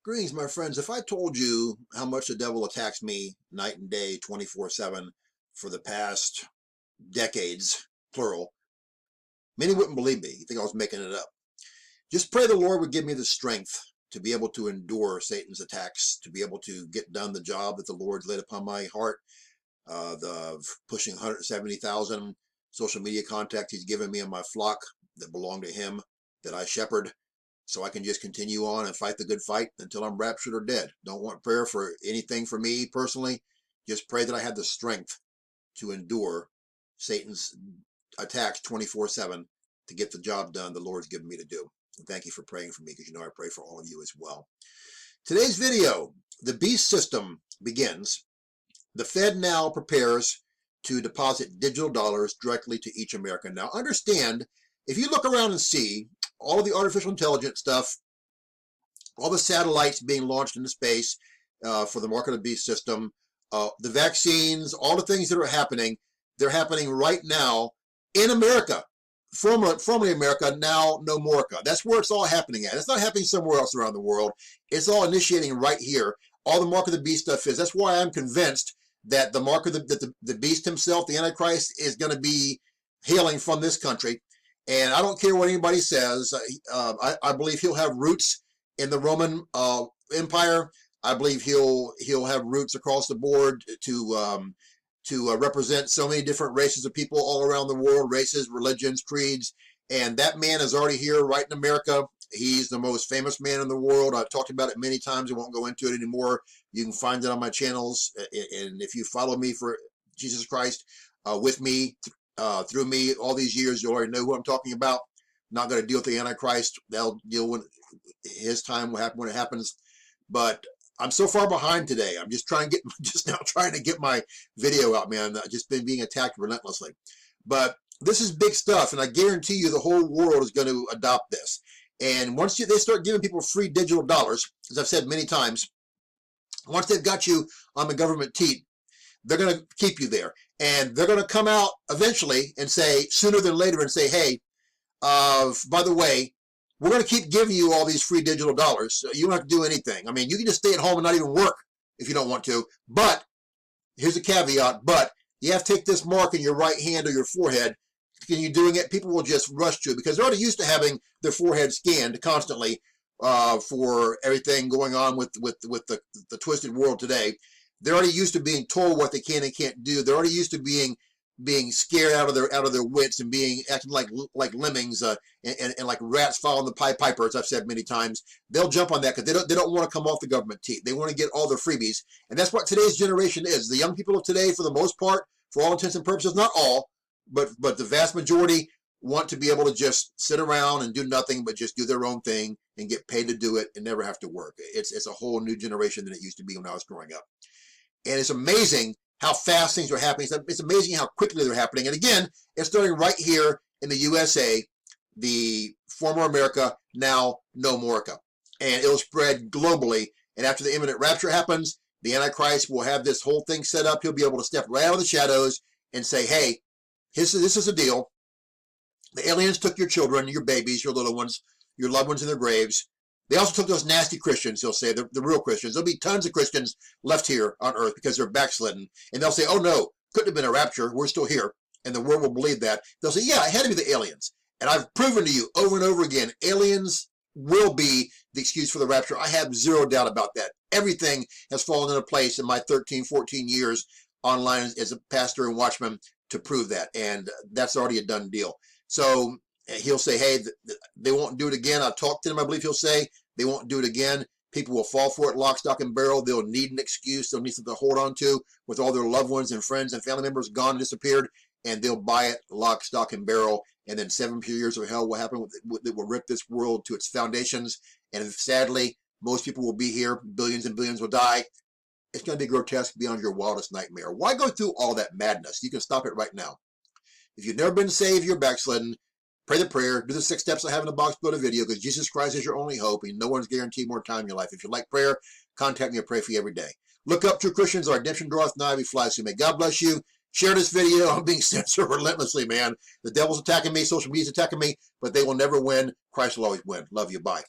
Greetings, my friends. If I told you how much the devil attacks me night and day, 24/7, for the past decades, plural, many wouldn't believe me. You think I was making it up. Just pray the Lord would give me the strength to be able to endure Satan's attacks, to be able to get done the job that the Lord's laid upon my heart, the pushing 170,000 social media contacts he's given me in my flock that belong to him, that I shepherd, so I can just continue on and fight the good fight until I'm raptured or dead. Don't want prayer for anything for me personally. Just pray that I have the strength to endure Satan's attacks 24/7 to get the job done the Lord's given me to do. And thank you for praying for me, because you know I pray for all of you as well. Today's video, the beast system begins. The Fed now prepares to deposit digital dollars directly to each American. Now understand, if you look around and see all of the artificial intelligence stuff, all the satellites being launched into space for the mark of the beast system, the vaccines, all the things that are happening, they're happening right now in America. Formerly America, now no Morica. That's where it's all happening at. It's not happening somewhere else around the world. It's all initiating right here. All the mark of the beast stuff is. That's why I'm convinced that the mark of the beast himself, the Antichrist, is going to be hailing from this country. And I don't care what anybody says. I believe he'll have roots in the Roman Empire. I believe he'll have roots across the board to represent so many different races of people all around the world, races, religions, creeds. And that man is already here right in America. He's the most famous man in the world. I've talked about it many times. I won't go into it anymore. You can find it on my channels. And if you follow me for Jesus Christ, with me, through me all these years, you already know who I'm talking about. Not going to deal with the Antichrist. They'll deal with his time, will happen when it happens. But I'm so far behind today. I'm just trying to get my video out, man. I've just been being attacked relentlessly. But this is big stuff, and I guarantee you the whole world is going to adopt this. And once they start giving people free digital dollars, as I've said many times, once they've got you on the government teat, they're going to keep you there. And they're going to come out eventually and say, sooner than later, and say, hey, by the way, we're going to keep giving you all these free digital dollars. So you don't have to do anything. I mean, you can just stay at home and not even work if you don't want to. But here's a caveat, but you have to take this mark in your right hand or your forehead. Can you doing it? People will just rush to it because they're already used to having their forehead scanned constantly for everything going on with the twisted world today. They're already used to being told what they can and can't do. They're already used to being scared out of their wits and acting like lemmings and like rats following the Pied Piper, as I've said many times. They'll jump on that because they don't want to come off the government teat. They want to get all their freebies, and that's what today's generation is. The young people of today, for the most part, for all intents and purposes, not all, but the vast majority want to be able to just sit around and do nothing but just do their own thing and get paid to do it and never have to work. It's a whole new generation than it used to be when I was growing up, and it's amazing how fast things are happening. It's amazing how quickly they're happening. And again, it's starting right here in the USA, the former America, now no Morica. And it'll spread globally. And after the imminent rapture happens, the Antichrist will have this whole thing set up. He'll be able to step right out of the shadows and say, hey, this is a deal. The aliens took your children, your babies, your little ones, your loved ones in their graves. They also took those nasty Christians, he'll say, the real Christians. There'll be tons of Christians left here on earth because they're backslidden. And they'll say, oh no, couldn't have been a rapture. We're still here. And the world will believe that. They'll say, yeah, it had to be the aliens. And I've proven to you over and over again, aliens will be the excuse for the rapture. I have zero doubt about that. Everything has fallen into place in my 13, 14 years online as a pastor and watchman to prove that. And that's already a done deal. So he'll say, hey, they won't do it again. I've talked to them. I believe he'll say they won't do it again. People will fall for it lock, stock, and barrel. They'll need an excuse. They'll need something to hold on to with all their loved ones and friends and family members gone and disappeared, and they'll buy it lock, stock, and barrel. And then 7 pure years of hell will happen. It will rip this world to its foundations. And sadly, most people will be here. Billions and billions will die. It's going to be grotesque beyond your wildest nightmare. Why go through all that madness? You can stop it right now. If you've never been saved, you're backslidden. Pray the prayer. Do the 6 steps I have in the box below the video, because Jesus Christ is your only hope, and no one's guaranteed more time in your life. If you like prayer, contact me. I'll pray for you every day. Look up, true Christians. Our redemption draweth nigh. We fly soon. May God bless you. Share this video. I'm being censored relentlessly, man. The devil's attacking me. Social media's attacking me, but they will never win. Christ will always win. Love you. Bye.